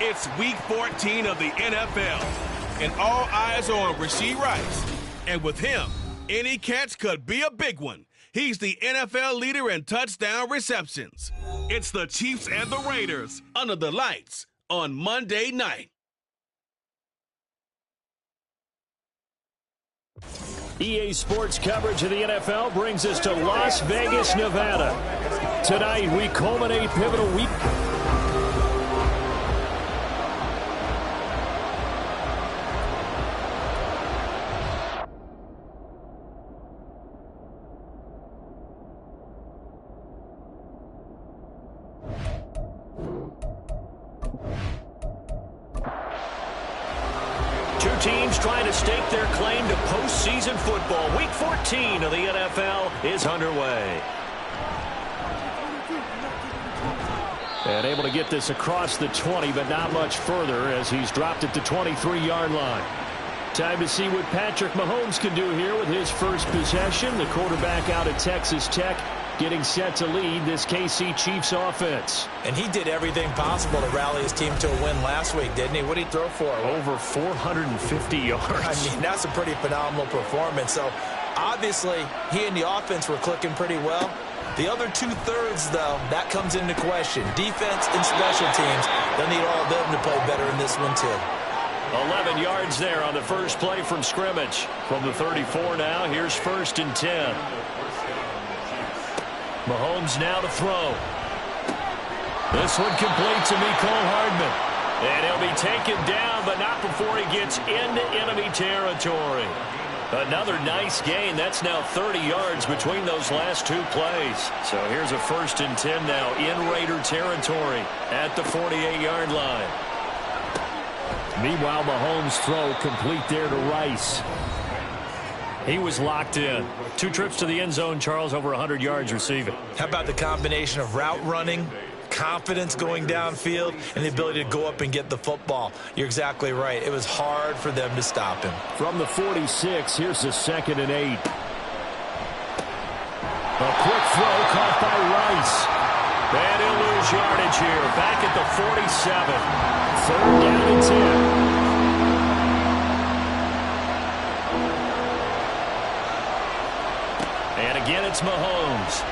It's Week 14 of the NFL, and all eyes are on Rashee Rice. And with him, any catch could be a big one. He's the NFL leader in touchdown receptions. It's the Chiefs and the Raiders under the lights on Monday night. EA Sports coverage of the NFL brings us to Las Vegas, Nevada. Tonight, we culminate pivotal week. Two teams trying to stake their claim to postseason football. Week 14 of the NFL is underway. And able to get this across the 20, but not much further as he's dropped it to 23-yard line. Time to see what Patrick Mahomes can do here with his first possession. The quarterback out at Texas Tech getting set to lead this KC Chiefs offense. And he did everything possible to rally his team to a win last week, didn't he? What did he throw for? Over 450 yards. I mean, that's a pretty phenomenal performance. So, obviously, he and the offense were clicking pretty well. The other two-thirds, though, that comes into question. Defense and special teams, they'll need all of them to play better in this one, too. 11 yards there on the first play from scrimmage. From the 34 now, here's 1st and 10. Mahomes now to throw. This one complete to Mecole Hardman. And he'll be taken down, but not before he gets into enemy territory. Another nice gain. That's now 30 yards between those last two plays. So here's a 1st and 10 now in Raider territory at the 48-yard line. Meanwhile, Mahomes' throw complete there to Rice. He was locked in. 2 trips to the end zone, Charles, over 100 yards receiving. How about the combination of route running, confidence going downfield, and the ability to go up and get the football? You're exactly right. It was hard for them to stop him. From the 46, here's the 2nd and 8. A quick throw caught by Rice. And he'll lose yardage here. Back at the 47. 3rd down and 10. And again, it's Mahomes.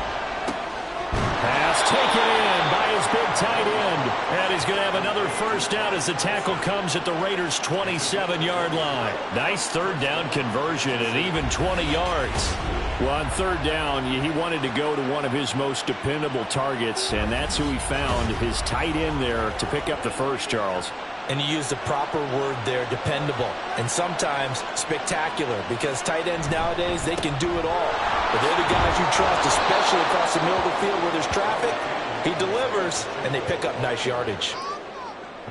Pass taken in by his big tight end. And he's going to have another 1st down as the tackle comes at the Raiders' 27-yard line. Nice 3rd down conversion and even 20 yards. Well, on 3rd down, he wanted to go to one of his most dependable targets, and that's who he found, his tight end there, to pick up the first, Charles. And you used the proper word there, dependable, and sometimes spectacular, because tight ends nowadays, they can do it all. But they're the guys you trust, especially across the middle of the field where there's traffic. He delivers, and they pick up nice yardage.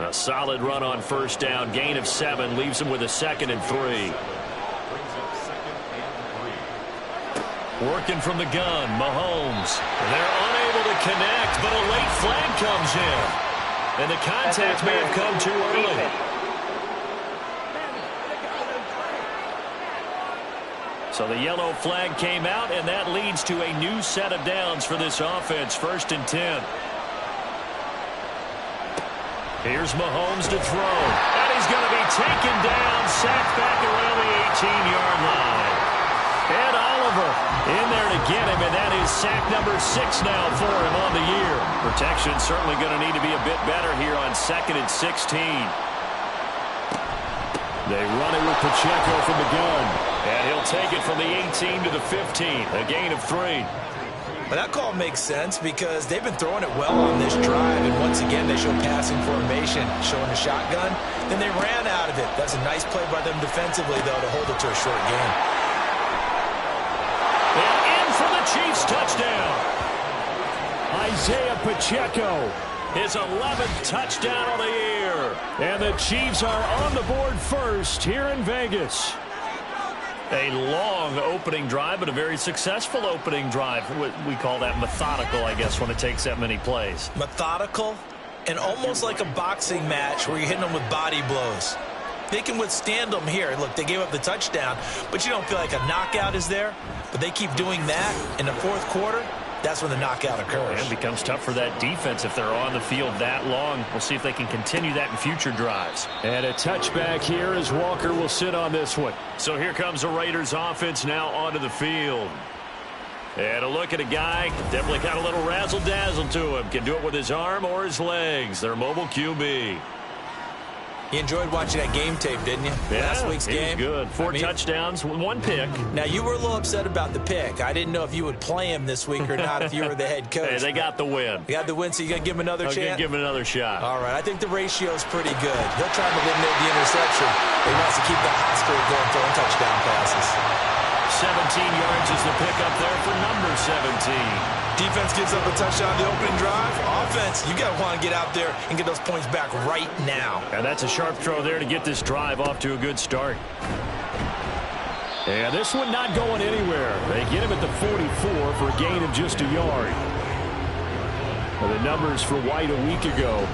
A solid run on 1st down, gain of 7, leaves him with a 2nd and 3. Working from the gun, Mahomes. They're unable to connect, but a late flag comes in. And the contact may have come too early. So the yellow flag came out, and that leads to a new set of downs for this offense. 1st and 10. Here's Mahomes to throw. And he's going to be taken down, sacked back around the 18-yard line. And Oliver in there to get him, and that is sack number 6 now for him on the year. Protection certainly going to need to be a bit better here on 2nd and 16. They run it with Pacheco from the gun. And he'll take it from the 18 to the 15, a gain of 3. But that call makes sense because they've been throwing it well on this drive, and once again they show passing formation, showing a shotgun. Then they ran out of it. That's a nice play by them defensively, though, to hold it to a short game. And in for the Chiefs touchdown. Isaiah Pacheco, his 11th touchdown on the year. And the Chiefs are on the board first here in Vegas. A long opening drive, but a very successful opening drive. We call that methodical, I guess, when it takes that many plays. Methodical and almost like a boxing match where you're hitting them with body blows. They can withstand them here. Look, they gave up the touchdown, but you don't feel like a knockout is there. But they keep doing that in the 4th quarter. that's when the knockout occurs. And it becomes tough for that defense if they're on the field that long. We'll see if they can continue that in future drives. And a touchback here as Walker will sit on this one. So here comes the Raiders offense now onto the field. And a look at a guy, definitely got a little razzle-dazzle to him. Can do it with his arm or his legs. Their mobile QB. You enjoyed watching that game tape, didn't you? Yeah, Last week's game. Good. Four touchdowns, one pick. Now, you were a little upset about the pick. I didn't know if you would play him this week or not if you were the head coach. Hey, they got the win. You got the win, so you got to give him another chance? Give him another shot. All right, I think the ratio is pretty good. He'll try to eliminate the interception. He wants to keep the hot streak going, throwing touchdown passes. 17 yards is the pickup there for number 17. Defense gives up a touchdown the opening drive. Offense, you got to want to get out there and get those points back right now. And that's a sharp throw there to get this drive off to a good start. And this one not going anywhere. They get him at the 44 for a gain of just a yard. Well, the numbers for White a week ago.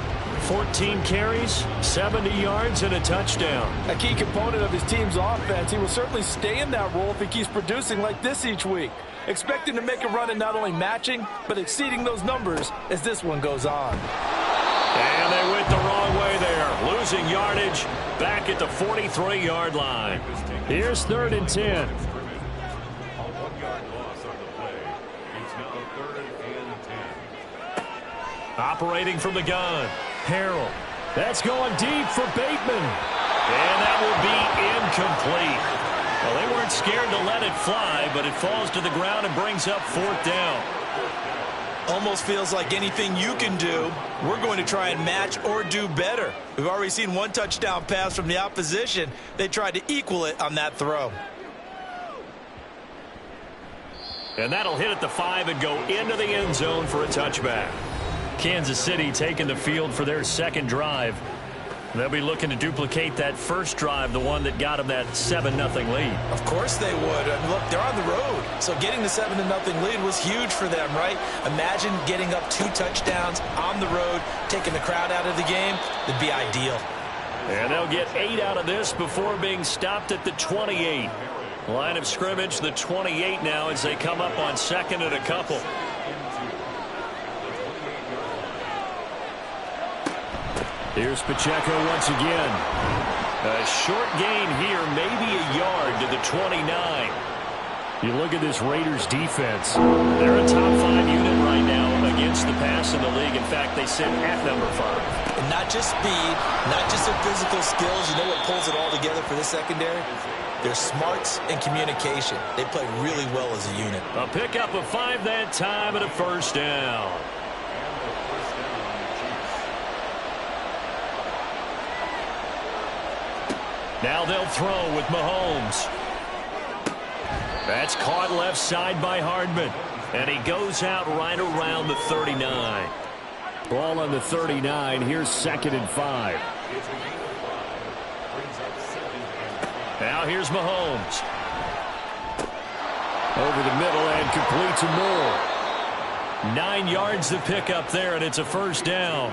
14 carries, 70 yards, and a touchdown. A key component of his team's offense. He will certainly stay in that role if he keeps producing like this each week. Expect him to make a run in not only matching, but exceeding those numbers as this one goes on. And they went the wrong way there. Losing yardage back at the 43-yard line. Here's 3rd and 10. Operating from the gun. Harrell. That's going deep for Bateman. And that will be incomplete. Well, they weren't scared to let it fly, but it falls to the ground and brings up 4th down. Almost feels like anything you can do, we're going to try and match or do better. We've already seen one touchdown pass from the opposition. They tried to equal it on that throw. And that'll hit at the 5 and go into the end zone for a touchback. Kansas City taking the field for their second drive. They'll be looking to duplicate that first drive, the one that got them that 7-0 lead. Of course they would. I mean, look, they're on the road. So getting the 7-0 lead was huge for them, right? Imagine getting up 2 touchdowns on the road, taking the crowd out of the game. It'd be ideal. And they'll get 8 out of this before being stopped at the 28. Line of scrimmage, the 28 now as they come up on 2nd and a couple. Here's Pacheco once again. A short gain here, maybe a yard to the 29. You look at this Raiders defense. They're a top 5 unit right now against the pass in the league. In fact, they sit at number 5. And not just speed, not just their physical skills. You know what pulls it all together for this secondary? Their smarts and communication. They play really well as a unit. A pickup of 5 that time and a 1st down. Now they'll throw with Mahomes. That's caught left side by Hardman. And he goes out right around the 39. Ball on the 39. Here's 2nd and 5. Now here's Mahomes. Over the middle and complete to Moore. 9 yards to pick up there, and it's a 1st down.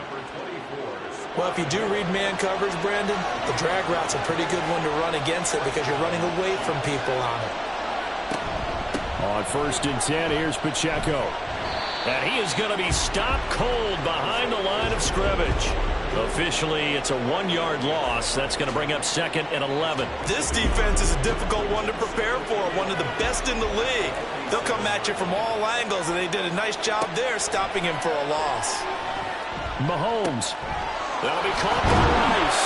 Well, if you do read man coverage, Brandon, the drag route's a pretty good one to run against it because you're running away from people on it. On 1st and 10, here's Pacheco. And he is going to be stopped cold behind the line of scrimmage. Officially, it's a 1-yard loss. That's going to bring up 2nd and 11. This defense is a difficult one to prepare for, one of the best in the league. They'll come at you from all angles, and they did a nice job there stopping him for a loss. Mahomes. That'll be caught by Rice.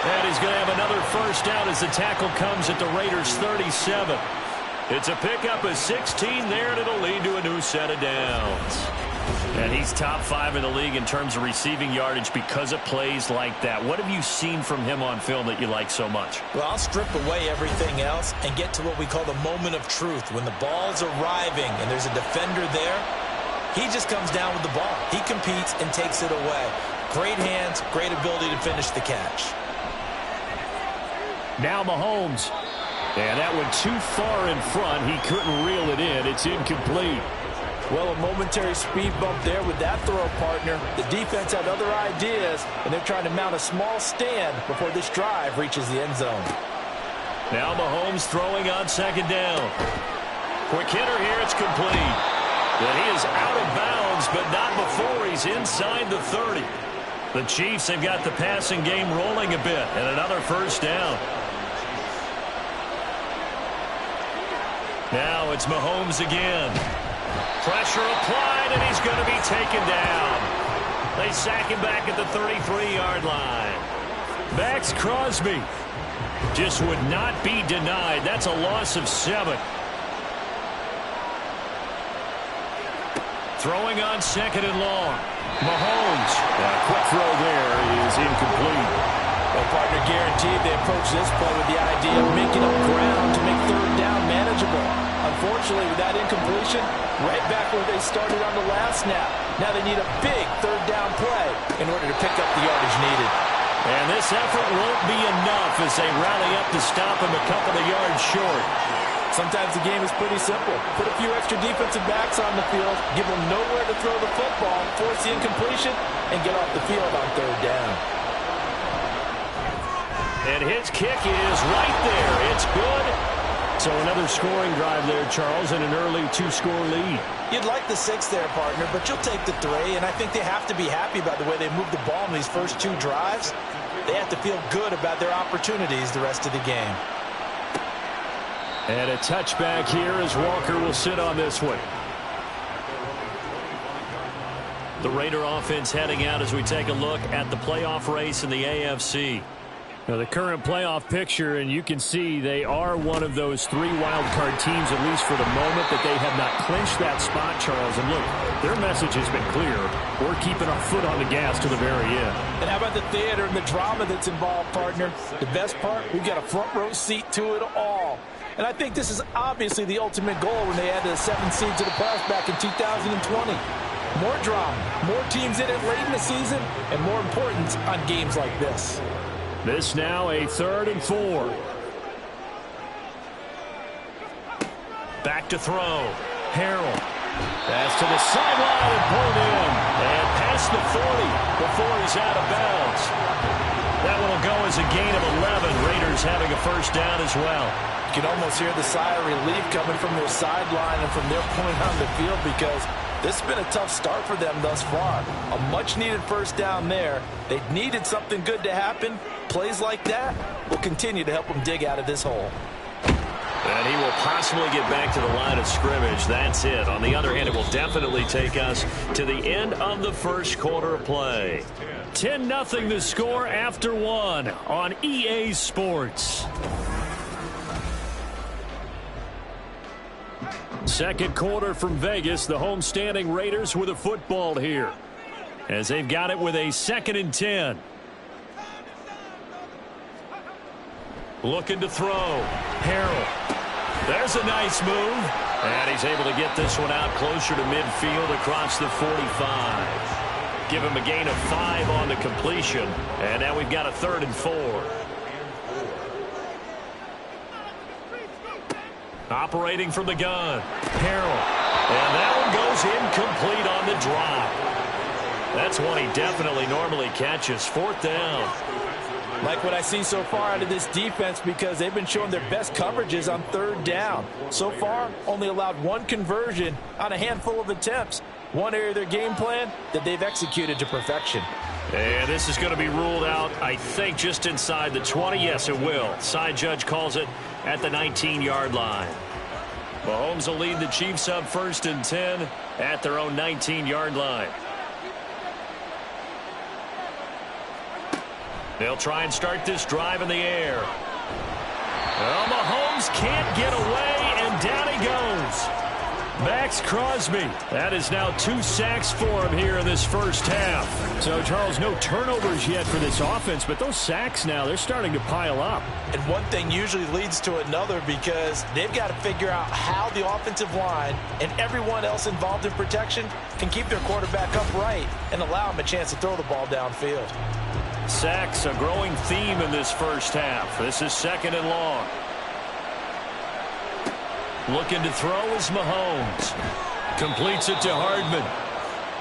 And he's going to have another 1st down as the tackle comes at the Raiders' 37. It's a pickup of 16 there, and it'll lead to a new set of downs. And he's top 5 in the league in terms of receiving yardage because of plays like that. What have you seen from him on film that you like so much? Well, I'll strip away everything else and get to what we call the moment of truth. When the ball's arriving and there's a defender there, he just comes down with the ball. He competes and takes it away. Great hands, great ability to finish the catch. Now Mahomes. And that went too far in front. He couldn't reel it in. It's incomplete. Well, a momentary speed bump there with that throw, partner. The defense had other ideas, and they're trying to mount a small stand before this drive reaches the end zone. Now Mahomes throwing on 2nd down. Quick hitter here. It's complete. that he is out of bounds, but not before he's inside the 30. The Chiefs have got the passing game rolling a bit, and another first down. Now it's Mahomes again. Pressure applied, and he's going to be taken down. They sack him back at the 33-yard line. Max Crosby just would not be denied. That's a loss of 7. Throwing on 2nd and long. Mahomes. A quick throw there is incomplete. Well, partner, guaranteed they approach this play with the idea of making up ground to make 3rd down manageable. Unfortunately, with that incompletion, right back where they started on the last snap. Now they need a big 3rd down play in order to pick up the yardage needed. And this effort won't be enough as they rally up to stop him a couple of yards short. Sometimes the game is pretty simple. Put a few extra defensive backs on the field, give them nowhere to throw the football, force the incompletion, and get off the field on 3rd down. And his kick is right there. It's good. So another scoring drive there, Charles, and an early 2-score lead. You'd like the 6 there, partner, but you'll take the 3, and I think they have to be happy about the way they moved the ball in these first 2 drives. They have to feel good about their opportunities the rest of the game. And a touchback here as Walker will sit on this one. The Raider offense heading out as we take a look at the playoff race in the AFC. Now the current playoff picture, and you can see they are one of those 3 wild card teams, at least for the moment, that they have not clinched that spot, Charles. And look, their message has been clear. We're keeping our foot on the gas to the very end. And how about the theater and the drama that's involved, partner? The best part, we've got a front row seat to it all. And I think this is obviously the ultimate goal when they added a 7th seed to the playoffs back in 2020. More drama, more teams in it late in the season, and more importance on games like this. This now a 3rd and 4. Back to throw. Harrell. Pass to the sideline and pulled in. And past the 40 before he's out of bounds. That one will go as a gain of 11. Raiders having a first down as well. You can almost hear the sigh of relief coming from their sideline and from their point on the field because this has been a tough start for them thus far. A much-needed first down there. They needed something good to happen. Plays like that will continue to help them dig out of this hole. And he will possibly get back to the line of scrimmage. That's it. On the other hand, it will definitely take us to the end of the first quarter of play. 10-0 the score after 1 on EA Sports. Second quarter from Vegas. The homestanding Raiders with a football here, as they've got it with a 2nd and 10. Looking to throw. Harrell. There's a nice move. And he's able to get this one out closer to midfield across the 45. Give him a gain of 5 on the completion. And now we've got a 3rd and 4. Operating from the gun. Harrell. And that one goes incomplete on the drop. That's one he definitely normally catches. 4th down. Like what I see so far out of this defense because they've been showing their best coverages on 3rd down. So far, only allowed 1 conversion on a handful of attempts. One area of their game plan that they've executed to perfection. And this is going to be ruled out, I think, just inside the 20. Yes, it will. Side judge calls it at the 19-yard line. Mahomes will lead the Chiefs up 1st and 10 at their own 19-yard line. They'll try and start this drive in the air. Well, Mahomes can't get away, and down he goes. Max Crosby. That is now 2 sacks for him here in this first half. So, Charles, no turnovers yet for this offense, but those sacks now, they're starting to pile up. And one thing usually leads to another because they've got to figure out how the offensive line and everyone else involved in protection can keep their quarterback upright and allow him a chance to throw the ball downfield. Sacks, a growing theme in this first half. This is 2nd and long. Looking to throw is Mahomes. Completes it to Hardman.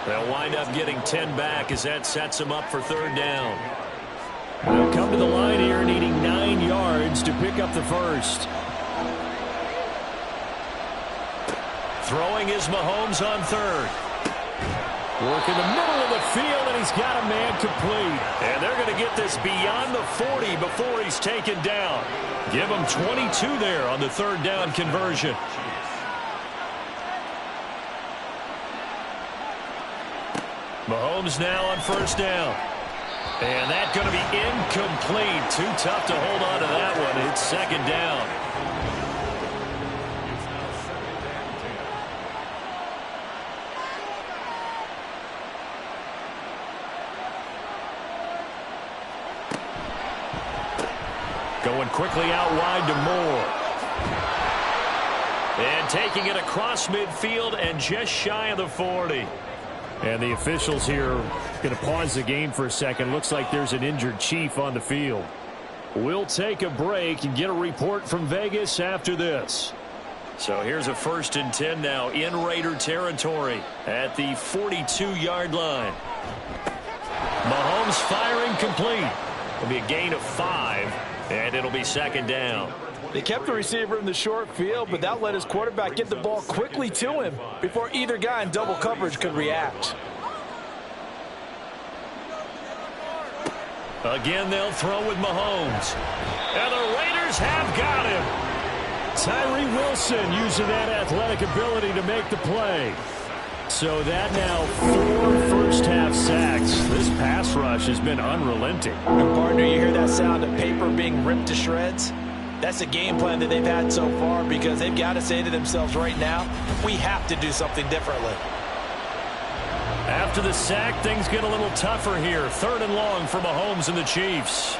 They'll wind up getting 10 back as that sets them up for 3rd down. They'll come to the line here needing 9 yards to pick up the first. Throwing is Mahomes on third. Work in the middle of the field, and he's got a man complete. And they're going to get this beyond the 40 before he's taken down. Give him 22 there on the third down conversion. Mahomes now on first down. And that's going to be incomplete. Too tough to hold on to that one. It's second down. Going quickly out wide to Moore. And taking it across midfield and just shy of the 40. And the officials here going to pause the game for a second. Looks like there's an injured Chief on the field. We'll take a break and get a report from Vegas after this. So here's a 1st and 10 now in Raider territory at the 42-yard line. Mahomes firing complete. It'll be a gain of 5, and it'll be second down. They kept the receiver in the short field, but that let his quarterback get the ball quickly to him before either guy in double coverage could react. Again, they'll throw with Mahomes. And the Raiders have got him. Tyree Wilson using that athletic ability to make the play. So that now 4 first-half sacks. This pass rush has been unrelenting. And partner, you hear that sound of paper being ripped to shreds? That's a game plan that they've had so far because they've got to say to themselves right now, we have to do something differently. After the sack, things get a little tougher here. 3rd and long for Mahomes and the Chiefs.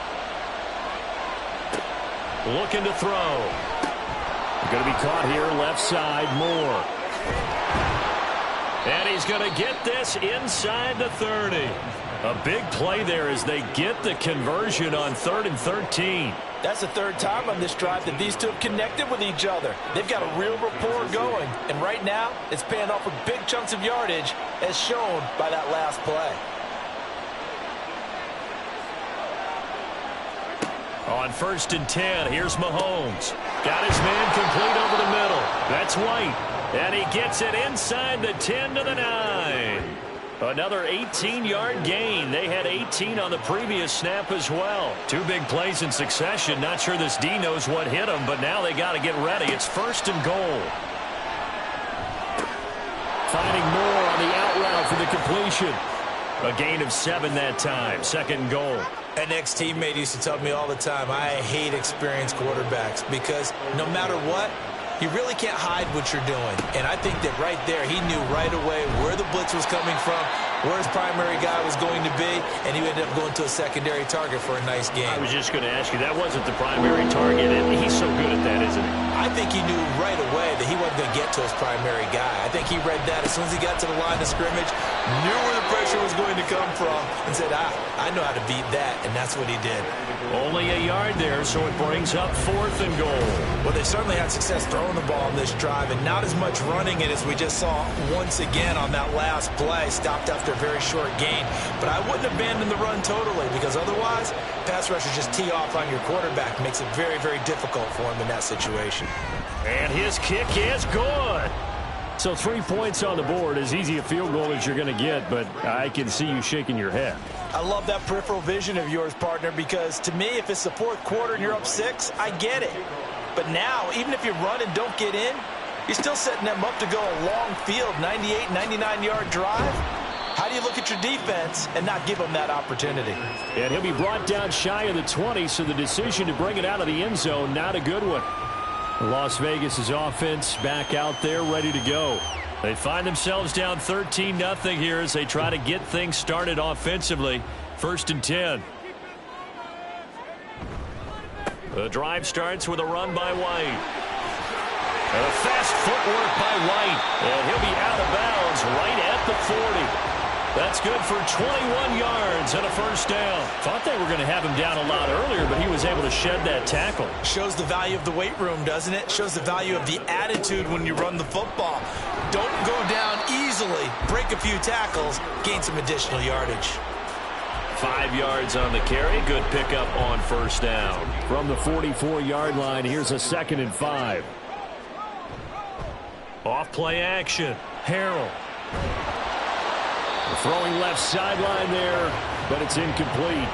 Looking to throw. Going to be caught here left side, Moore. And he's going to get this inside the 30. A big play there as they get the conversion on 3rd and 13. That's the 3rd time on this drive that these two have connected with each other. They've got a real rapport going. And right now, it's paying off with big chunks of yardage as shown by that last play. On 1st and 10, here's Mahomes. Got his man complete over the middle. That's White. And he gets it inside the 10 to the 9. Another 18-yard gain. They had 18 on the previous snap as well. 2 big plays in succession. Not sure this D knows what hit him, but now they got to get ready. It's 1st and goal. Finding Moore on the out route for the completion. A gain of 7 that time. 2nd and goal. An ex-teammate used to tell me all the time, I hate experienced quarterbacks because no matter what, you really can't hide what you're doing. And I think that right there, he knew right away where the blitz was coming from, where his primary guy was going to be, and he ended up going to a secondary target for a nice game. I was just going to ask you, that wasn't the primary target, and he's so good at that, isn't he? I think he knew right away that he wasn't going to get to his primary guy. I think he read that as soon as he got to the line of scrimmage, knew where the pressure was going to come from, and said, I know how to beat that, and that's what he did. Only a yard there, so it brings up 4th and goal. Well, they certainly had success throwing the ball on this drive, and not as much running it as we just saw once again on that last play. Stopped after a very short gain. But I wouldn't abandon the run totally, because otherwise, pass rushers just tee off on your quarterback. Makes it very, very difficult for him in that situation. And his kick is good. So 3 points on the board, as easy a field goal as you're going to get, but I can see you shaking your head. I love that peripheral vision of yours, partner, because to me, if it's the 4th quarter and you're up 6, I get it. But now, even if you run and don't get in, you're still setting them up to go a long field, 98, 99-yard drive. How do you look at your defense and not give them that opportunity? And he'll be brought down shy of the 20, so the decision to bring it out of the end zone, not a good one. Las Vegas' offense back out there, ready to go. They find themselves down 13-0 here as they try to get things started offensively. 1st and 10. The drive starts with a run by White. And a fast footwork by White. And he'll be out of bounds right at the 40. That's good for 21 yards and a 1st down. Thought they were going to have him down a lot earlier, but he was able to shed that tackle. Shows the value of the weight room, doesn't it? Shows the value of the attitude when you run the football. Don't go down easily. Break a few tackles. Gain some additional yardage. 5 yards on the carry. Good pickup on 1st down. From the 44-yard line, here's a 2nd and 5. Off play action. Harrell. Throwing left sideline there, but it's incomplete.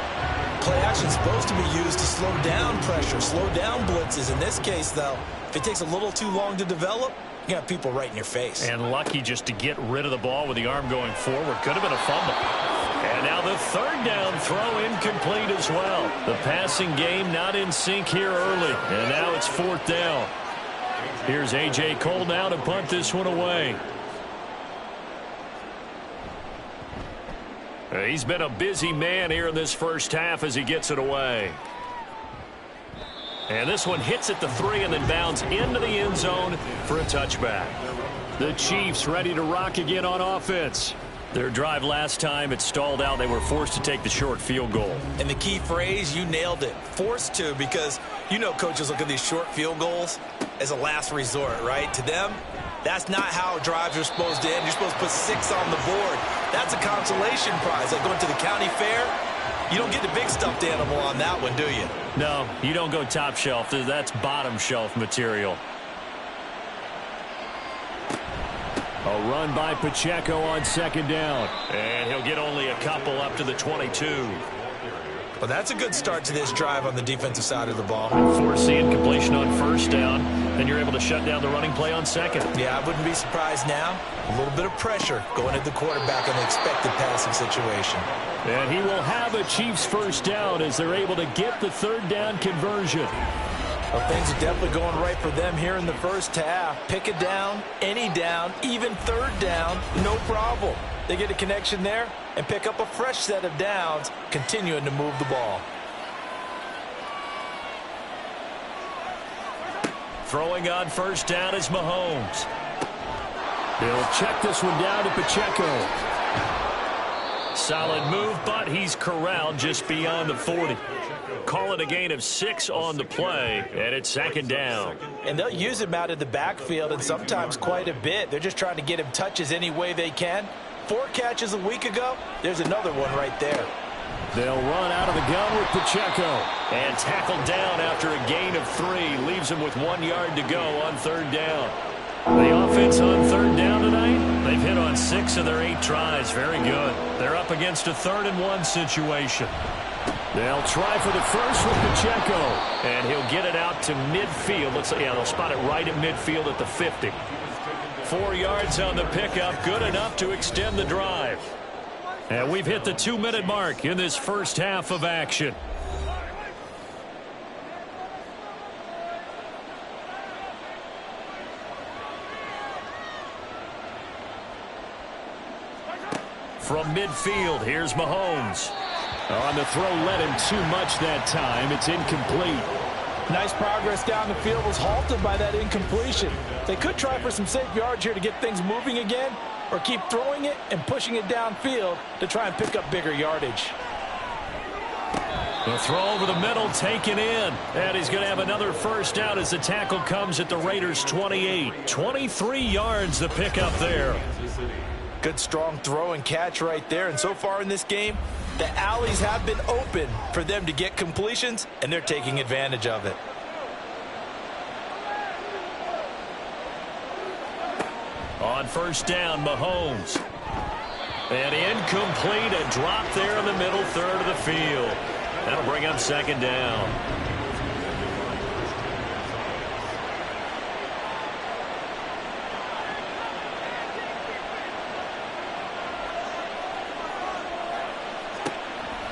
Play action is supposed to be used to slow down pressure, slow down blitzes. In this case, though, if it takes a little too long to develop, you got people right in your face. And lucky just to get rid of the ball with the arm going forward. Could have been a fumble. And now the third down throw incomplete as well. The passing game not in sync here early. And now it's fourth down. Here's A.J. Cole now to punt this one away. He's been a busy man here in this first half as he gets it away. And this one hits at the 3 and then bounds into the end zone for a touchback. The Chiefs ready to rock again on offense. Their drive last time, it stalled out. They were forced to take the short field goal. And the key phrase, you nailed it. Forced to, because you know coaches look at these short field goals as a last resort, right? To them, that's not how drives are supposed to end. You're supposed to put 6 on the board. That's a consolation prize. Like going to the county fair, you don't get the big stuffed animal on that one, do you? No, you don't go top shelf. That's bottom shelf material. A run by Pacheco on second down. And he'll get only a couple up to the 22. Well, that's a good start to this drive on the defensive side of the ball. Force the incompletion on first down, then you're able to shut down the running play on second. Yeah, I wouldn't be surprised now. A little bit of pressure going at the quarterback in the expected passing situation. And he will have a Chiefs first down as they're able to get the third down conversion. Well, things are definitely going right for them here in the first half. Pick a down, any down, even third down, no problem. They get a connection there and pick up a fresh set of downs, continuing to move the ball. Throwing on first down is Mahomes. He'll check this one down to Pacheco. Solid move, but he's corralled just beyond the 40. Call it a gain of 6 on the play, and it's second down. And they'll use him out of the backfield, and sometimes quite a bit. They're just trying to get him touches any way they can. 4 catches a week ago, there's another one right there. They'll run out of the gun with Pacheco. And tackled down after a gain of 3. Leaves him with 1 yard to go on third down. The offense on third down tonight, they've hit on 6 of their 8 tries. Very good. They're up against a 3rd and 1 situation. They'll try for the first with Pacheco. And he'll get it out to midfield. Looks like, yeah, they'll spot it right at midfield at the 50. 4 yards on the pickup, good enough to extend the drive. And we've hit the 2-minute mark in this first half of action. From midfield, here's Mahomes. On the throw, led him too much that time. It's incomplete. Nice progress down the field, was halted by that incompletion. They could try for some safe yards here to get things moving again, or keep throwing it and pushing it downfield to try and pick up bigger yardage. The throw over the middle, taken in. And he's going to have another first down as the tackle comes at the Raiders' 28. 23 yards the pickup there. Good strong throw and catch right there. And so far in this game, the alleys have been open for them to get completions, and they're taking advantage of it. On first down, Mahomes. And incomplete, a drop there in the middle third of the field. That'll bring up second down.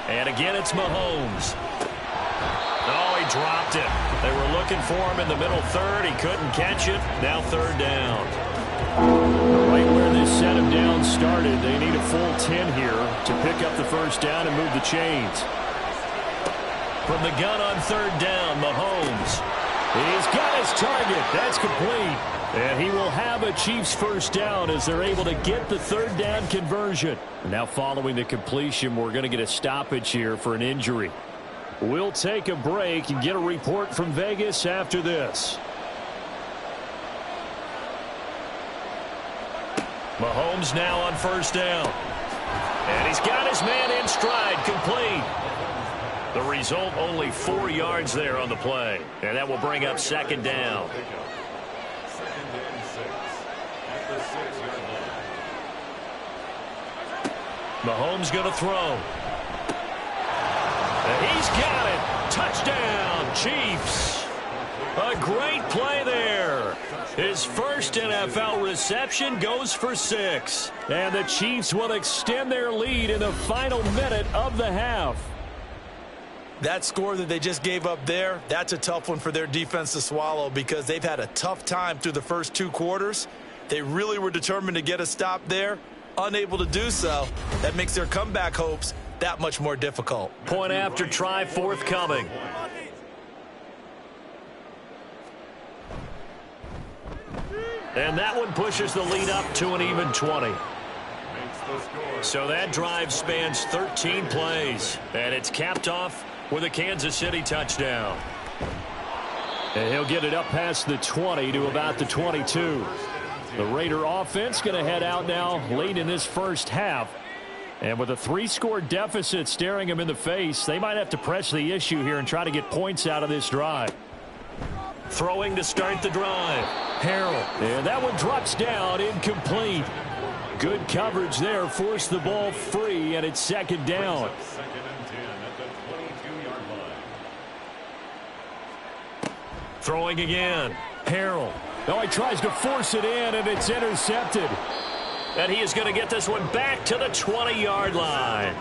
And again, it's Mahomes. Oh, he dropped it. They were looking for him in the middle third. He couldn't catch it. Now third down. Right where this set of downs started, they need a full 10 here to pick up the first down and move the chains. From the gun on third down, Mahomes. He's got his target. That's complete. And he will have a Chiefs first down as they're able to get the third down conversion. Now following the completion, we're going to get a stoppage here for an injury. We'll take a break and get a report from Vegas after this. Mahomes now on first down. And he's got his man in stride, complete. The result, only 4 yards there on the play. And that will bring up second down. Mahomes going to throw. And he's got it. Touchdown, Chiefs. A great play there. His first NFL reception goes for 6. And the Chiefs will extend their lead in the final minute of the half. That score that they just gave up there, that's a tough one for their defense to swallow because they've had a tough time through the first 2 quarters. They really were determined to get a stop there. Unable to do so. That makes their comeback hopes that much more difficult. Point after try forthcoming. And that one pushes the lead up to an even 20. So that drive spans 13 plays. And it's capped off with a Kansas City touchdown. And he'll get it up past the 20 to about the 22. The Raider offense going to head out now late in this first half. And with a 3-score deficit staring them in the face, they might have to press the issue here and try to get points out of this drive. Throwing to start the drive. Harrell. And that one drops down, incomplete. Good coverage there, forced the ball free, and it's second down. Throwing again. Harrell. Now he tries to force it in, and it's intercepted. And he is going to get this one back to the 20-yard line.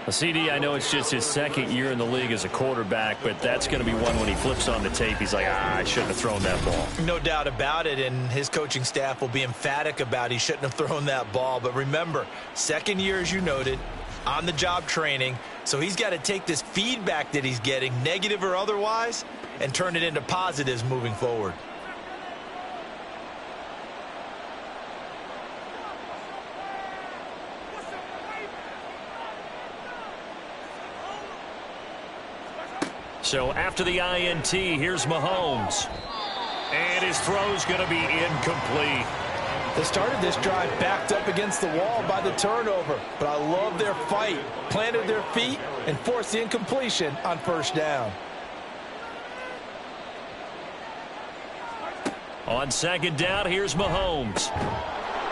CD, I know it's just his second year in the league as a quarterback, but that's going to be one when he flips on the tape, he's like, I shouldn't have thrown that ball. No doubt about it, and his coaching staff will be emphatic about he shouldn't have thrown that ball. But remember, second year, as you noted, on-the-job training, so he's got to take this feedback that he's getting, negative or otherwise, and turn it into positives moving forward. So after the INT, here's Mahomes. And his throw's going to be incomplete. They started this drive backed up against the wall by the turnover, but I love their fight. Planted their feet and forced the incompletion on first down. On second down, here's Mahomes.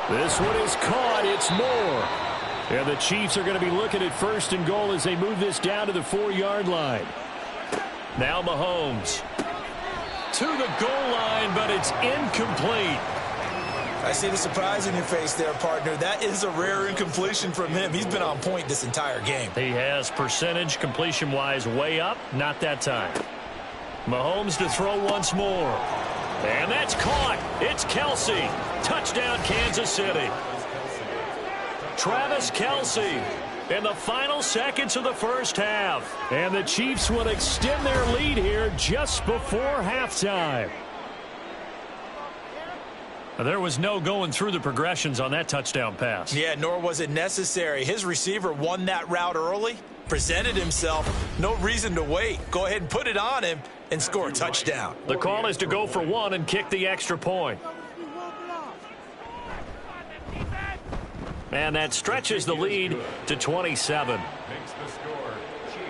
This one is caught. It's Moore. And the Chiefs are going to be looking at first and goal as they move this down to the 4-yard line. Now Mahomes to the goal line, but it's incomplete. I see the surprise in your face there, partner. That is a rare incompletion from him. He's been on point this entire game. He has percentage completion-wise way up, not that time. Mahomes to throw once more. And that's caught. It's Kelsey. Touchdown, Kansas City. Travis Kelsey in the final seconds of the first half. And the Chiefs will extend their lead here just before halftime. There was no going through the progressions on that touchdown pass. Yeah, nor was it necessary. His receiver won that route early, presented himself. No reason to wait. Go ahead and put it on him and score a touchdown. The call is to go for one and kick the extra point. And that stretches the lead to 27.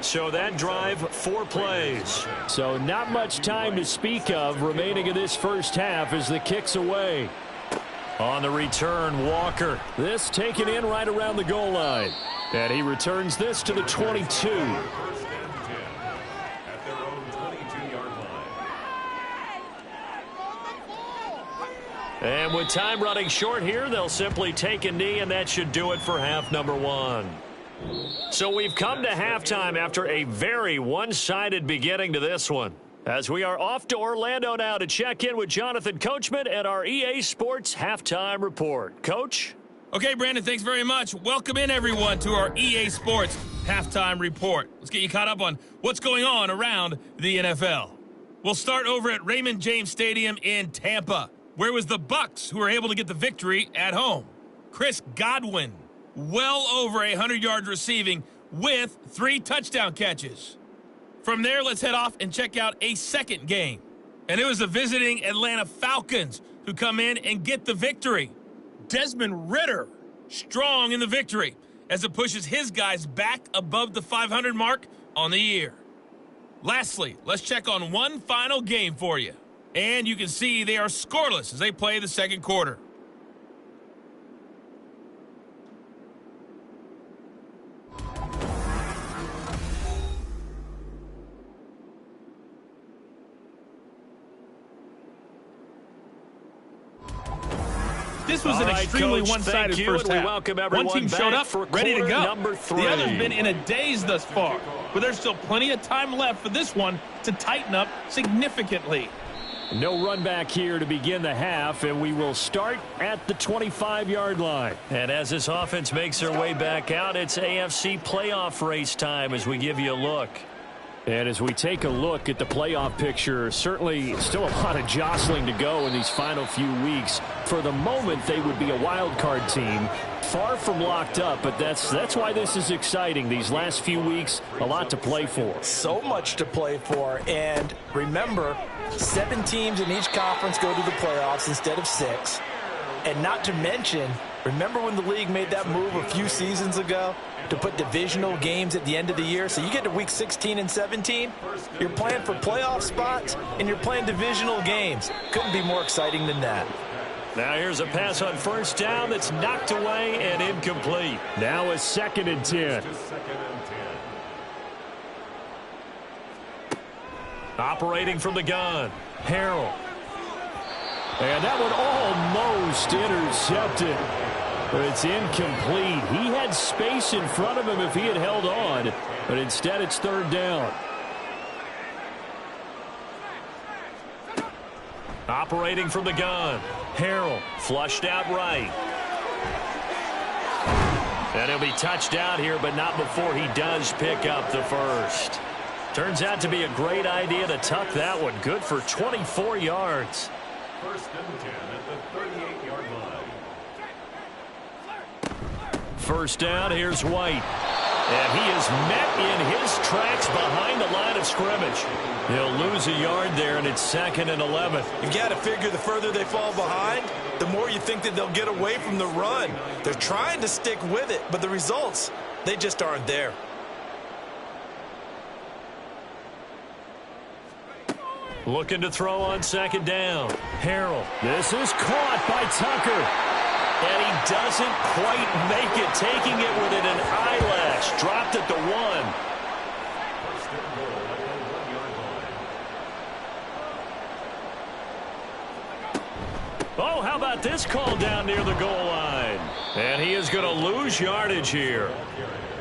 So that drive, 4 plays. So not much time to speak of remaining in this first half as the kick's away. On the return, Walker. This taken in right around the goal line. And he returns this to the 22. And with time running short here, they'll simply take a knee, and that should do it for half number 1. So we've come to halftime after a very one-sided beginning to this one. As we are off to Orlando now to check in with Jonathan Coachman at our EA Sports Halftime Report. Coach? Okay, Brandon, thanks very much. Welcome in, everyone, to our EA Sports Halftime Report. Let's get you caught up on what's going on around the NFL. We'll start over at Raymond James Stadium in Tampa. Where was the Bucs, who were able to get the victory at home? Chris Godwin, well over 100 yards receiving with 3 touchdown catches. From there, let's head off and check out a second game. And it was the visiting Atlanta Falcons who come in and get the victory. Desmond Ridder, strong in the victory as it pushes his guys back above the 500 mark on the year. Lastly, let's check on one final game for you. And you can see they are scoreless as they play the second quarter. this was an extremely one-sided first half. One team showed up, ready to go. The other's been in a daze thus far. But there's still plenty of time left for this one to tighten up significantly. No run back here to begin the half, and we will start at the 25-yard line. And as this offense makes their way back out, it's AFC playoff race time as we give you a look. And as we take a look at the playoff picture, certainly still a lot of jostling to go in these final few weeks. For the moment, they would be a wild card team, far from locked up, but that's why this is exciting. These last few weeks, a lot to play for. So much to play for, and remember, 7 teams in each conference go to the playoffs instead of 6. And not to mention, remember when the league made that move a few seasons ago to put divisional games at the end of the year? So you get to week 16 and 17, you're playing for playoff spots, and you're playing divisional games. Couldn't be more exciting than that. Now here's a pass on first down that's knocked away and incomplete. Now a 2nd and 10. Operating from the gun, Harrell. And that one almost intercepted. But it's incomplete. He had space in front of him if he had held on, but instead it's 3rd down. Operating from the gun, Harrell flushed out right. And he'll be touched out here, but not before he does pick up the first. Turns out to be a great idea to tuck that one. Good for 24 yards. 1st and 10 at the 38-yard line. First down, here's White. And he is met in his tracks behind the line of scrimmage. He'll lose a yard there, and it's 2nd and 11. You've got to figure the further they fall behind, the more you think that they'll get away from the run. They're trying to stick with it, but the results, they just aren't there. Looking to throw on 2nd down. Harrell. This is caught by Tucker. And he doesn't quite make it, taking it within an eyelash. Dropped at the 1. Oh, how about this call down near the goal line? And he is going to lose yardage here.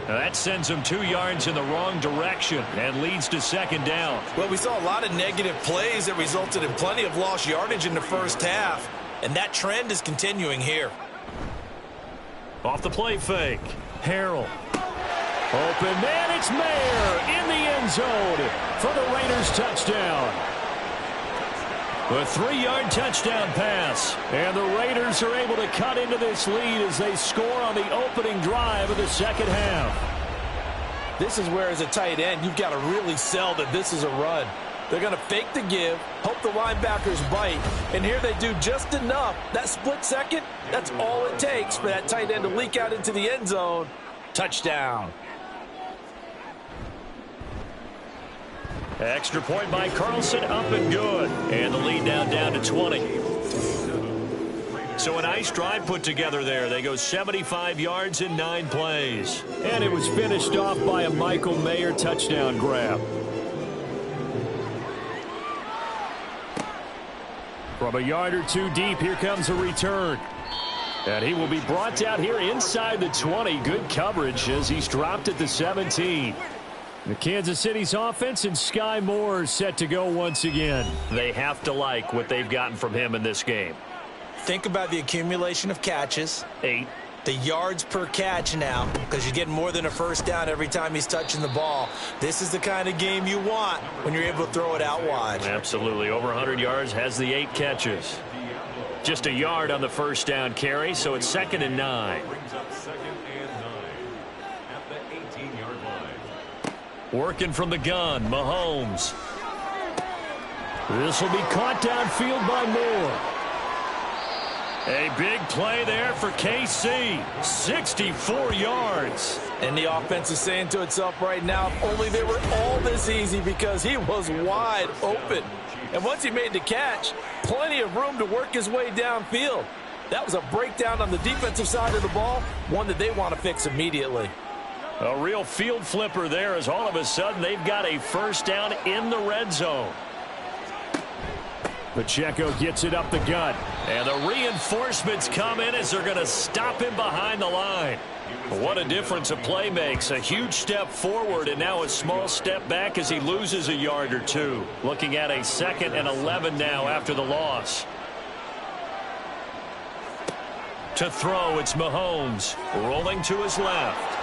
Now that sends him 2 yards in the wrong direction and leads to 2nd down. Well, we saw a lot of negative plays that resulted in plenty of lost yardage in the first half, and that trend is continuing here. Off the play fake, Harrell. Open man, it's Mayer in the end zone for the Raiders touchdown. A 3-yard touchdown pass. And the Raiders are able to cut into this lead as they score on the opening drive of the second half. This is where, as a tight end, you've got to really sell that this is a run. They're going to fake the give, hope the linebackers bite, and here they do just enough. That split second, that's all it takes for that tight end to leak out into the end zone. Touchdown. Extra point by Carlson, up and good. And the lead now down to 20. So a nice drive put together there. They go 75 yards in 9 plays. And it was finished off by a Michael Mayer touchdown grab. From a yard or 2 deep, here comes a return. And he will be brought down here inside the 20. Good coverage as he's dropped at the 17. The Kansas City's offense and Sky Moore set to go once again. They have to like what they've gotten from him in this game. Think about the accumulation of catches. 8. The yards per catch now, because you're getting more than a first down every time he's touching the ball. This is the kind of game you want when you're able to throw it out wide. Absolutely. Over 100 yards, has the 8 catches. Just a yard on the first down carry, so it's 2nd and 9. Working from the gun, Mahomes. This will be caught downfield by Moore. A big play there for KC. 64 yards. And the offense is saying to itself right now, if only they were all this easy, because he was wide open. And once he made the catch, plenty of room to work his way downfield. That was a breakdown on the defensive side of the ball, one that they want to fix immediately. A real field flipper there, as all of a sudden they've got a first down in the red zone. Pacheco gets it up the gut. And the reinforcements come in as they're going to stop him behind the line. What a difference a play makes. A huge step forward and now a small step back as he loses a yard or two. Looking at a 2nd and 11 now after the loss. To throw, it's Mahomes rolling to his left.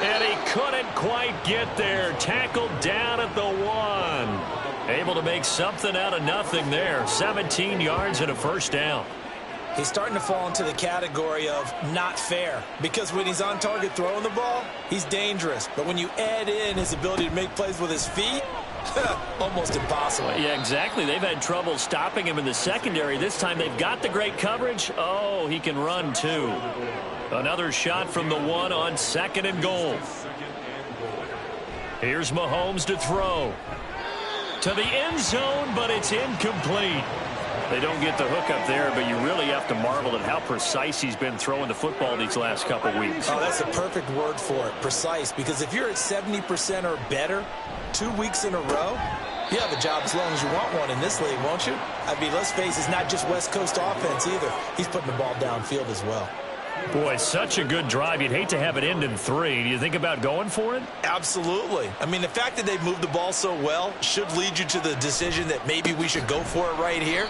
And he couldn't quite get there. Tackled down at the 1. Able to make something out of nothing there. 17 yards and a first down. He's starting to fall into the category of not fair, because when he's on target throwing the ball, he's dangerous. But when you add in his ability to make plays with his feet, almost impossible. Yeah, exactly. They've had trouble stopping him in the secondary. This time they've got the great coverage. Oh, he can run too. Another shot from the 1 on 2nd and goal. Here's Mahomes to throw. To the end zone, but it's incomplete. They don't get the hook up there, but you really have to marvel at how precise he's been throwing the football these last couple weeks. Oh, that's a perfect word for it, precise, because if you're at 70% or better 2 weeks in a row, you have a job as long as you want one in this league, won't you? I mean, let's face it, it's not just West Coast offense either. He's putting the ball downfield as well. Boy, such a good drive. You'd hate to have it end in 3. Do you think about going for it? Absolutely. I mean, the fact that they've moved the ball so well should lead you to the decision that maybe we should go for it right here.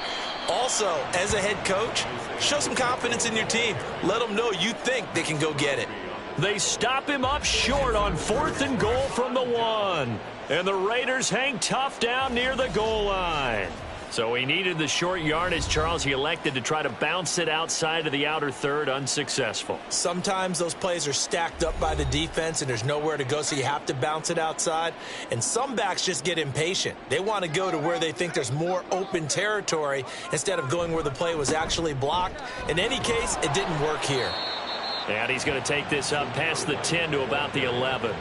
Also, as a head coach, show some confidence in your team. Let them know you think they can go get it. They stop him up short on 4th and goal from the 1. And the Raiders hang tough down near the goal line. So he needed the short yardage, Charles. He elected to try to bounce it outside of the outer third, unsuccessful. Sometimes those plays are stacked up by the defense and there's nowhere to go, so you have to bounce it outside. And some backs just get impatient. They want to go to where they think there's more open territory instead of going where the play was actually blocked. In any case, it didn't work here. And he's going to take this up past the 10 to about the 11.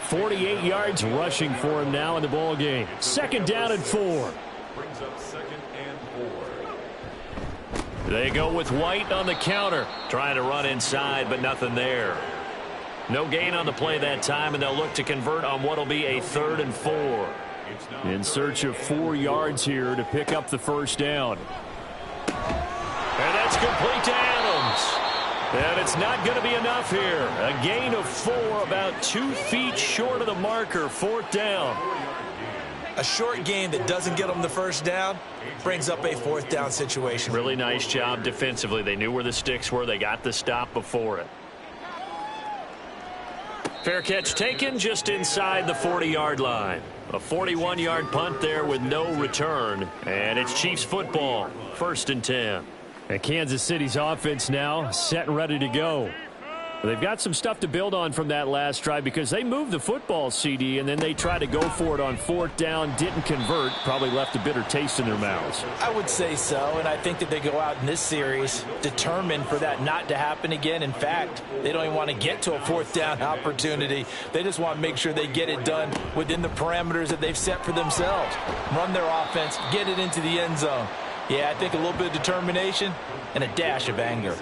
48 yards rushing for him now in the ball game. 2nd down and 4. Brings up 2nd and 4. They go with White on the counter. Trying to run inside, but nothing there. No gain on the play that time, and they'll look to convert on what will be a 3rd and 4. In search of 4 yards here to pick up the first down. And that's complete to Adams. And it's not going to be enough here. A gain of 4, about 2 feet short of the marker. 4th down. A short gain that doesn't get them the first down brings up a 4th down situation. Really nice job defensively. They knew where the sticks were. They got the stop before it. Fair catch taken just inside the 40-yard line. A 41-yard punt there with no return. And it's Chiefs football. 1st and 10. And Kansas City's offense now set and ready to go. They've got some stuff to build on from that last drive because they moved the football, CD, and then they tried to go for it on 4th down, didn't convert, probably left a bitter taste in their mouths. I would say so, and I think that they go out in this series determined for that not to happen again. In fact, they don't even want to get to a 4th down opportunity. They just want to make sure they get it done within the parameters that they've set for themselves. Run their offense, get it into the end zone. Yeah, I think a little bit of determination and a dash of anger.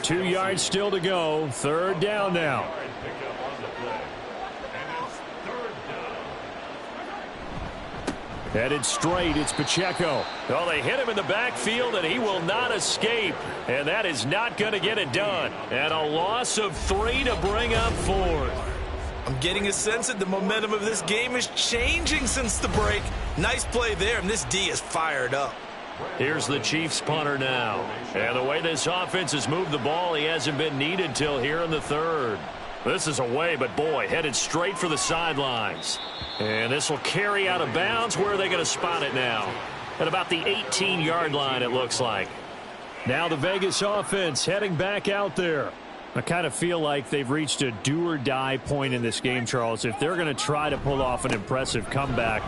2 yards still to go. 3rd down now. Headed straight, it's Pacheco. Well, they hit him in the backfield, and he will not escape. And that is not going to get it done. And a loss of 3 to bring up 4th. I'm getting a sense that the momentum of this game is changing since the break. Nice play there, and this D is fired up. Here's the Chiefs punter now. And the way this offense has moved the ball, he hasn't been needed till here in the 3rd. This is away, but boy, headed straight for the sidelines. And this will carry out of bounds. Where are they going to spot it now? At about the 18-yard line, it looks like. Now the Vegas offense heading back out there. I kind of feel like they've reached a do-or-die point in this game, Charles. If they're going to try to pull off an impressive comeback,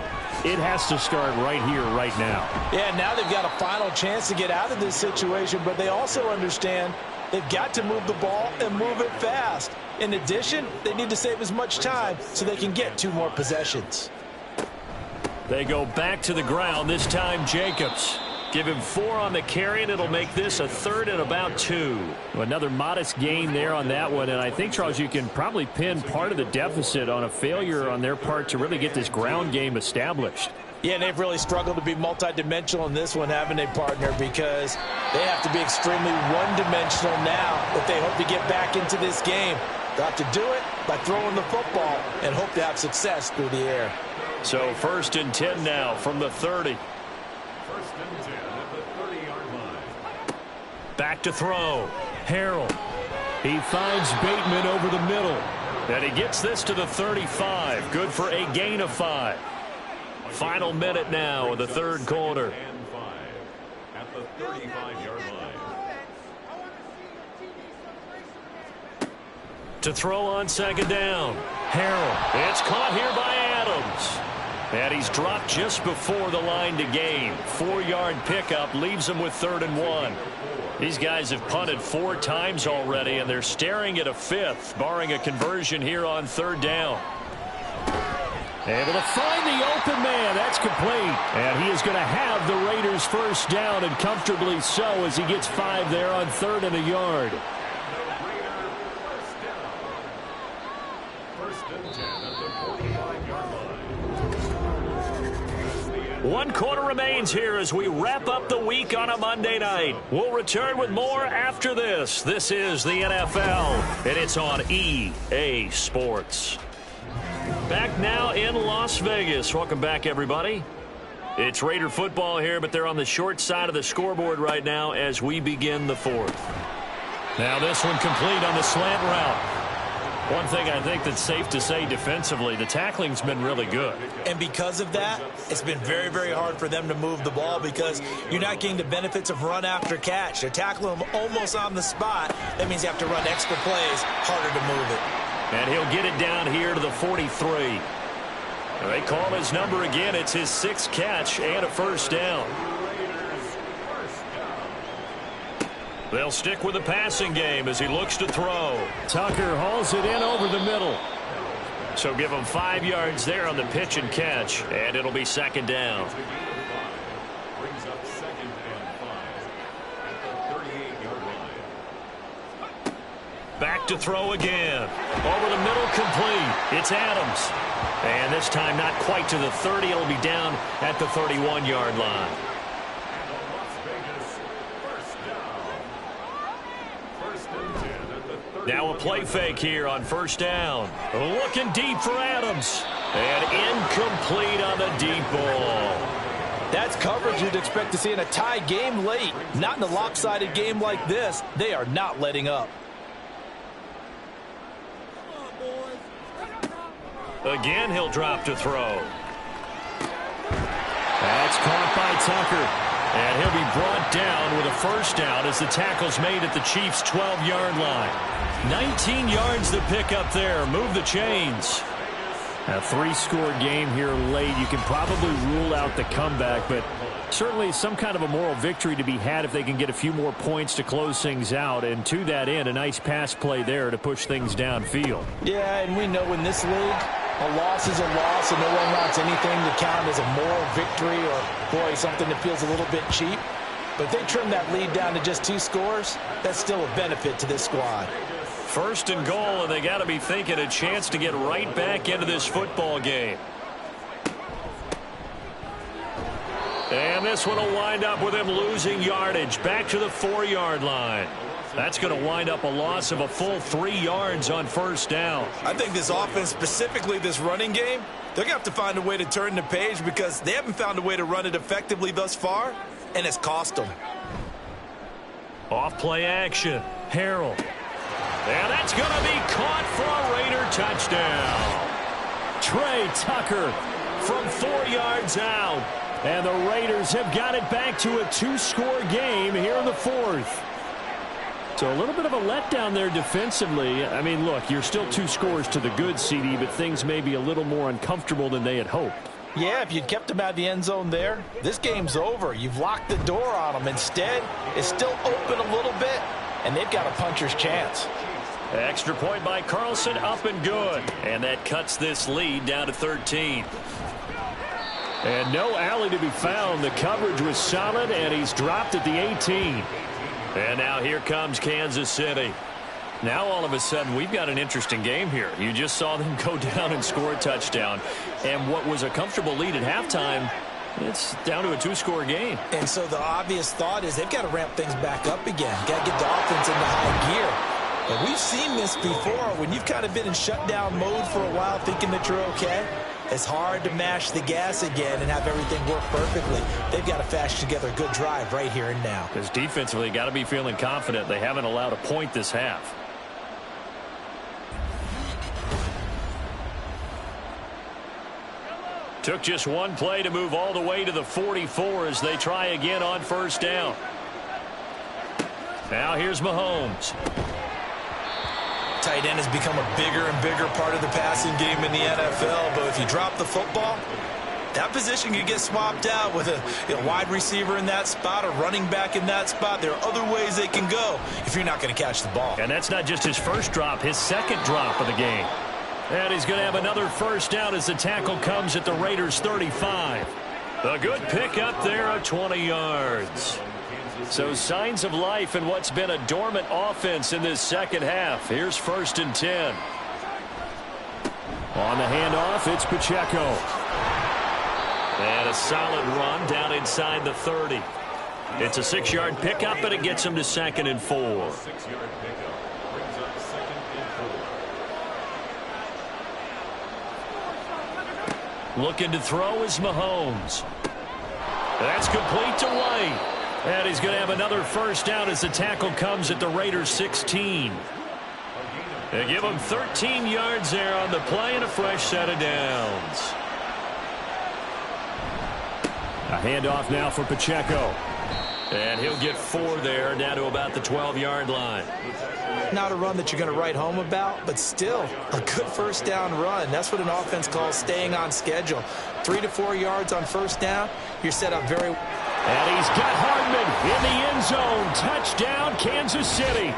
it has to start right here, right now. Yeah, now they've got a final chance to get out of this situation, but they also understand they've got to move the ball and move it fast. In addition, they need to save as much time so they can get 2 more possessions. They go back to the ground, this time Jacobs. Give him 4 on the carry, and it'll make this a 3rd and about 2. Another modest gain there on that one, and I think, Charles, you can probably pin part of the deficit on a failure on their part to really get this ground game established. Yeah, and they've really struggled to be multidimensional in this one, haven't they, partner? Because they have to be extremely one-dimensional now if they hope to get back into this game. Got to do it by throwing the football and hope to have success through the air. So 1st and 10 now from the 30. 1st and 10 at the 30-yard line. Back to throw. Harrell. He finds Bateman over the middle. And he gets this to the 35. Good for a gain of 5. Final minute now of the 3rd quarter. And 5 at the 35-yard line. To throw on 2nd down. Harrell. It's caught here by Adams. And he's dropped just before the line to gain. 4-yard pickup leaves him with 3rd and 1. These guys have punted 4 times already, and they're staring at a 5th, barring a conversion here on 3rd down. Able to find the open man. That's complete. And he is going to have the Raiders 1st down, and comfortably so, as he gets 5 there on 3rd and a yard. One quarter remains here as we wrap up the week on a Monday night. We'll return with more after this. This is the NFL, and it's on EA Sports. Back now in Las Vegas. Welcome back, everybody. It's Raider football here, but they're on the short side of the scoreboard right now as we begin the 4th. Now this one complete on the slant route. One thing I think that's safe to say defensively, the tackling's been really good. And because of that, it's been very, very hard for them to move the ball because you're not getting the benefits of run after catch. They're tackling them almost on the spot. That means you have to run extra plays, harder to move it. And he'll get it down here to the 43. They call his number again. It's his 6th catch and a 1st down. They'll stick with the passing game as he looks to throw. Tucker hauls it in over the middle. So give him 5 yards there on the pitch and catch, and it'll be 2nd down. Brings up 2nd and 5 at the 38-yard line. Back to throw again. Over the middle, complete. It's Adams. And this time not quite to the 30. It'll be down at the 31-yard line. Now a play fake here on 1st down. Looking deep for Adams. And incomplete on the deep ball. That's coverage you'd expect to see in a tie game late. Not in a lopsided game like this. They are not letting up. Again, he'll drop to throw. That's caught by Tucker. And he'll be brought down with a 1st down as the tackle's made at the Chiefs' 12-yard line. 19 yards to pick up there. Move the chains. A 3-score game here late. You can probably rule out the comeback, but certainly some kind of a moral victory to be had if they can get a few more points to close things out. And to that end, a nice pass play there to push things downfield. Yeah, and we know in this league, a loss is a loss, and no one wants anything to count as a moral victory or, boy, something that feels a little bit cheap. But if they trim that lead down to just 2 scores, that's still a benefit to this squad. 1st and goal, and they got to be thinking a chance to get right back into this football game. And this one will wind up with him losing yardage back to the 4-yard line. That's going to wind up a loss of a full 3 yards on 1st down. I think this offense, specifically this running game, they're going to have to find a way to turn the page because they haven't found a way to run it effectively thus far, and it's cost them. Off play action. Harrell. And that's going to be caught for a Raider touchdown. Trey Tucker from 4 yards out. And the Raiders have got it back to a 2-score game here in the 4th. So a little bit of a letdown there defensively. I mean, look, you're still 2 scores to the good, CD, but things may be a little more uncomfortable than they had hoped. Yeah, if you'd kept them out of the end zone there, this game's over. You've locked the door on them. Instead, it's still open a little bit, and they've got a puncher's chance. Extra point by Carlson, up and good. And that cuts this lead down to 13. And no alley to be found. The coverage was solid, and he's dropped at the 18. And now here comes Kansas City. Now all of a sudden we've got an interesting game here. You just saw them go down and score a touchdown. And what was a comfortable lead at halftime It's down to a two-score game. And so the obvious thought is they've got to ramp things back up again. Got to get the offense into high gear. But we've seen this before. When you've kind of been in shutdown mode for a while thinking that you're okay, it's hard to mash the gas again and have everything work perfectly. They've got to fashion together a good drive right here and now. Because defensively, got to be feeling confident. They haven't allowed a point this half. Took just one play to move all the way to the 44 as they try again on first down. Now here's Mahomes. Tight end has become a bigger and bigger part of the passing game in the NFL, but if you drop the football, that position can get swapped out with a wide receiver in that spot, a running back in that spot. There are other ways they can go if you're not going to catch the ball. And that's not just his first drop, his second drop of the game. And he's going to have another first down as the tackle comes at the Raiders' 35. A good pick up there of 20 yards. So signs of life in what's been a dormant offense in this second half. Here's 1st and 10. On the handoff, it's Pacheco. And a solid run down inside the 30. It's a 6-yard pickup, and it gets him to 2nd and 4. 6-yard pickup brings up 2nd and 4. Looking to throw is Mahomes. That's complete to White. And he's going to have another first down as the tackle comes at the Raiders' 16. They give him 13 yards there on the play and a fresh set of downs. A handoff now for Pacheco. And he'll get 4 there, down to about the 12-yard line. Not a run that you're going to write home about, but still a good first down run. That's what an offense calls staying on schedule. 3 to 4 yards on first down, you're set up very well. And he's got Hardman in the end zone. Touchdown, Kansas City.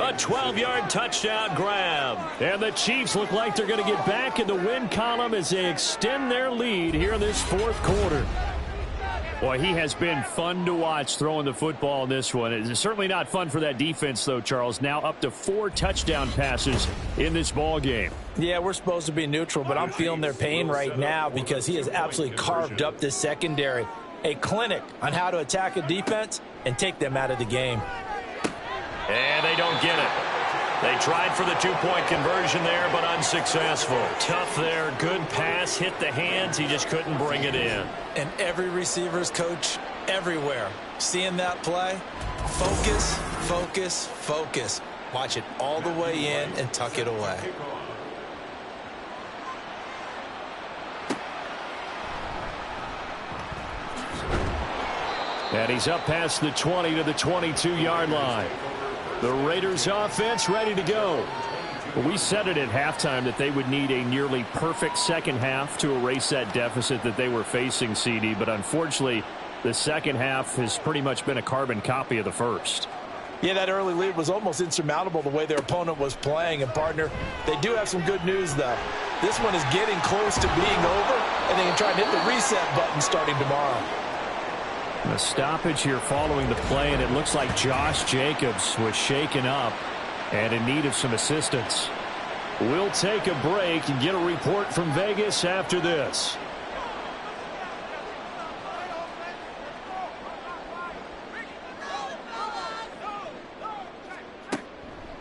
A 12-yard touchdown grab. And the Chiefs look like they're going to get back in the win column as they extend their lead here in this 4th quarter. Boy, he has been fun to watch throwing the football in this one. It's certainly not fun for that defense, though, Charles. Now up to 4 touchdown passes in this ball game. Yeah, we're supposed to be neutral, but I'm feeling their pain right now because he has absolutely carved up this secondary. A clinic on how to attack a defense and take them out of the game. And they don't get it. They tried for the 2-point conversion there, but unsuccessful. Tough there. Good pass. Hit the hands. He just couldn't bring it in. And every receiver's coach everywhere. Seeing that play, focus, focus, focus. Watch it all the way in and tuck it away. And he's up past the 20 to the 22-yard line. The Raiders offense ready to go. We said it at halftime that they would need a nearly perfect second half to erase that deficit that they were facing, CD. But unfortunately, the second half has pretty much been a carbon copy of the first. Yeah, that early lead was almost insurmountable the way their opponent was playing. And, partner, they do have some good news, though. This one is getting close to being over, and they can try and hit the reset button starting tomorrow. A stoppage here following the play, and it looks like Josh Jacobs was shaken up and in need of some assistance. We'll take a break and get a report from Vegas after this.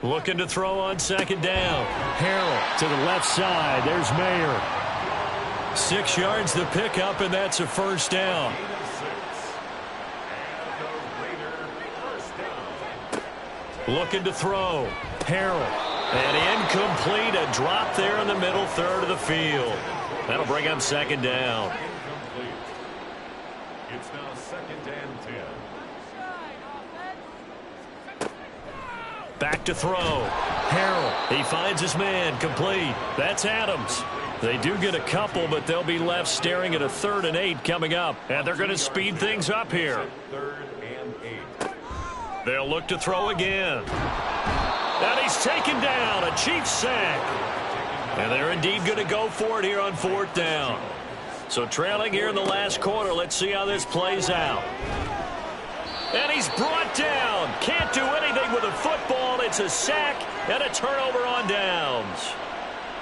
Looking to throw on second down. Harrell to the left side. There's Mayer. 6 yards the pickup, and that's a first down. Looking to throw. Harrell. And incomplete. A drop there in the middle third of the field. That'll bring up second down. It's now 2nd and 10. Back to throw. Harrell. He finds his man. Complete. That's Adams. They do get a couple, but they'll be left staring at a 3rd and 8 coming up. And they're going to speed things up here. 3rd and 8. They'll look to throw again. And he's taken down. A Chiefs sack. And they're indeed going to go for it here on 4th down. So trailing here in the last quarter. Let's see how this plays out. And he's brought down. Can't do anything with a football. It's a sack and a turnover on downs.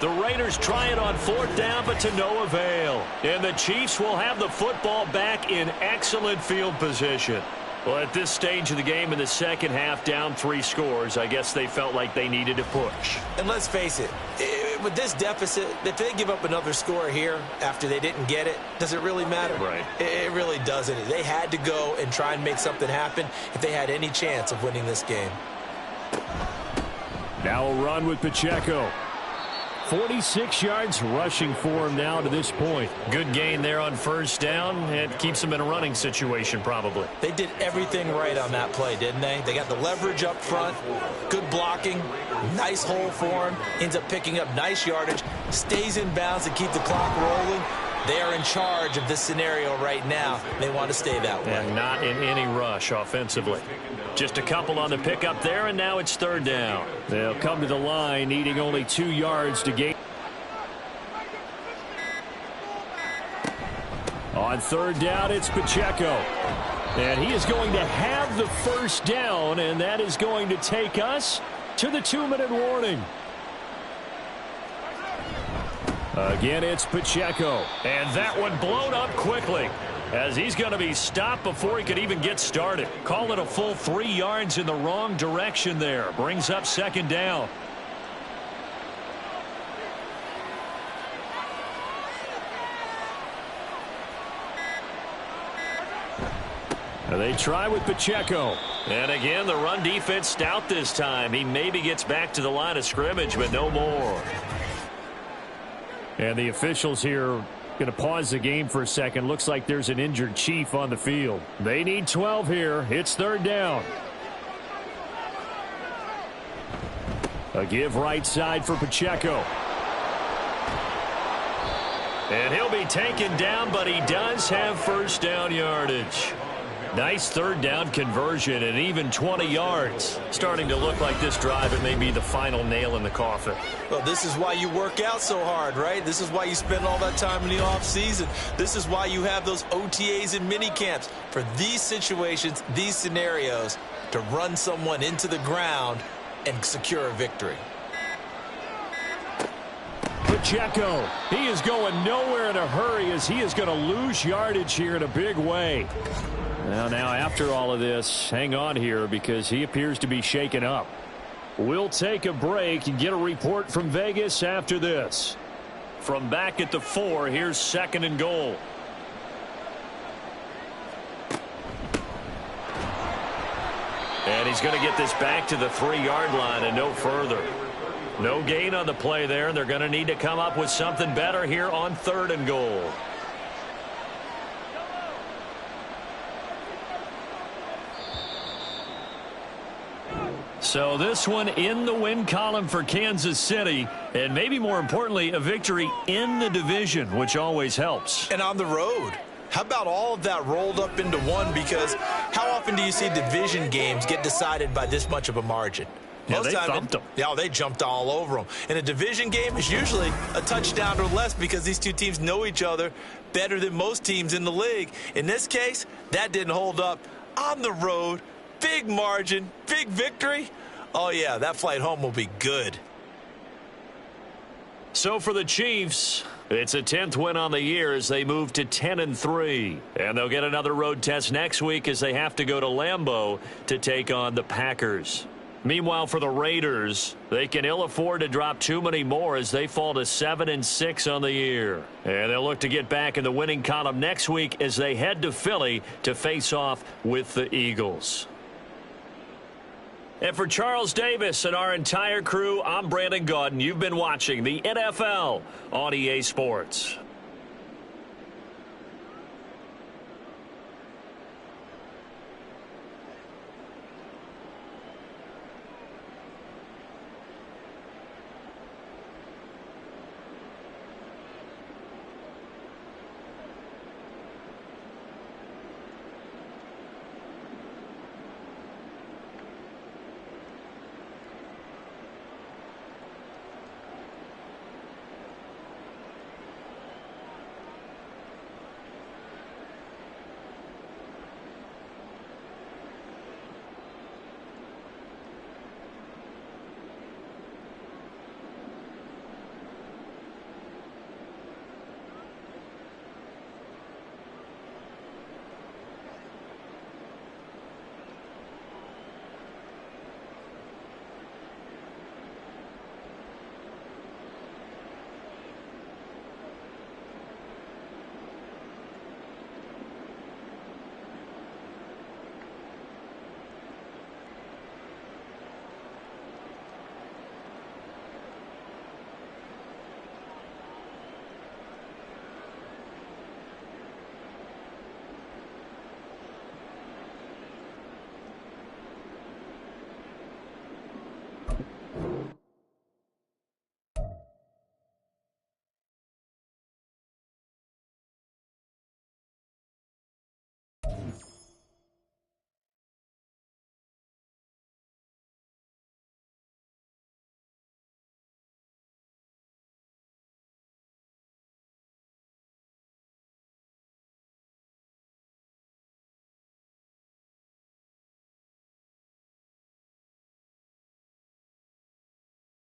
The Raiders try it on 4th down, but to no avail. And the Chiefs will have the football back in excellent field position. Well, at this stage of the game in the second half, down 3 scores, I guess they felt like they needed to push. And let's face it, with this deficit, if they give up another score here after they didn't get it, does it really matter? Right. It really doesn't. They had to go and try and make something happen if they had any chance of winning this game. Now a run with Pacheco. 46 yards rushing for him now to this point. Good gain there on 1st down. It keeps him in a running situation probably. They did everything right on that play, didn't they? They got the leverage up front, good blocking, nice hole for him, ends up picking up nice yardage, stays in bounds to keep the clock rolling. They are in charge of this scenario right now. They want to stay that way. And not in any rush offensively. Just a couple on the pickup there, and now it's 3rd down. They'll come to the line, needing only 2 yards to gain. On 3rd down, it's Pacheco. And he is going to have the 1st down, and that is going to take us to the 2-minute warning. Again, it's Pacheco. And that one blown up quickly, as he's going to be stopped before he could even get started. Call it a full 3 yards in the wrong direction there. Brings up 2nd down. They try with Pacheco. And again, the run defense stout this time. He maybe gets back to the line of scrimmage, but no more. And the officials here going to pause the game for a second. Looks like there's an injured Chief on the field. They need 12 here. It's 3rd down. A give right side for Pacheco. And he'll be taken down, but he does have 1st down yardage. Nice 3rd down conversion and even 20 yards. Starting to look like this drive, it may be the final nail in the coffin. Well, this is why you work out so hard, right? This is why you spend all that time in the offseason. This is why you have those OTAs and mini camps. For these situations, these scenarios, to run someone into the ground and secure a victory. Pacheco, he is going nowhere in a hurry as he is going to lose yardage here in a big way. Now, after all of this, hang on here because he appears to be shaken up. We'll take a break and get a report from Vegas after this. From back at the 4, here's 2nd and goal. And he's going to get this back to the 3-yard line and no further. No gain on the play there, and they're going to need to come up with something better here on 3rd and goal. So this one in the win column for Kansas City, and maybe more importantly, a victory in the division, which always helps. And on the road. How about all of that rolled up into one? Because how often do you see division games get decided by this much of a margin? Yeah, they thumped them. Yeah, they jumped all over them. And a division game is usually a touchdown or less because these two teams know each other better than most teams in the league. In this case, that didn't hold up. On the road, big margin, big victory. Oh, yeah, that flight home will be good. So for the Chiefs, it's a 10th win on the year as they move to 10-3. And they'll get another road test next week as they have to go to Lambeau to take on the Packers. Meanwhile, for the Raiders, they can ill afford to drop too many more as they fall to 7-6 on the year. And they'll look to get back in the winning column next week as they head to Philly to face off with the Eagles. And for Charles Davis and our entire crew, I'm Brandon Gaudin. You've been watching the NFL on EA Sports.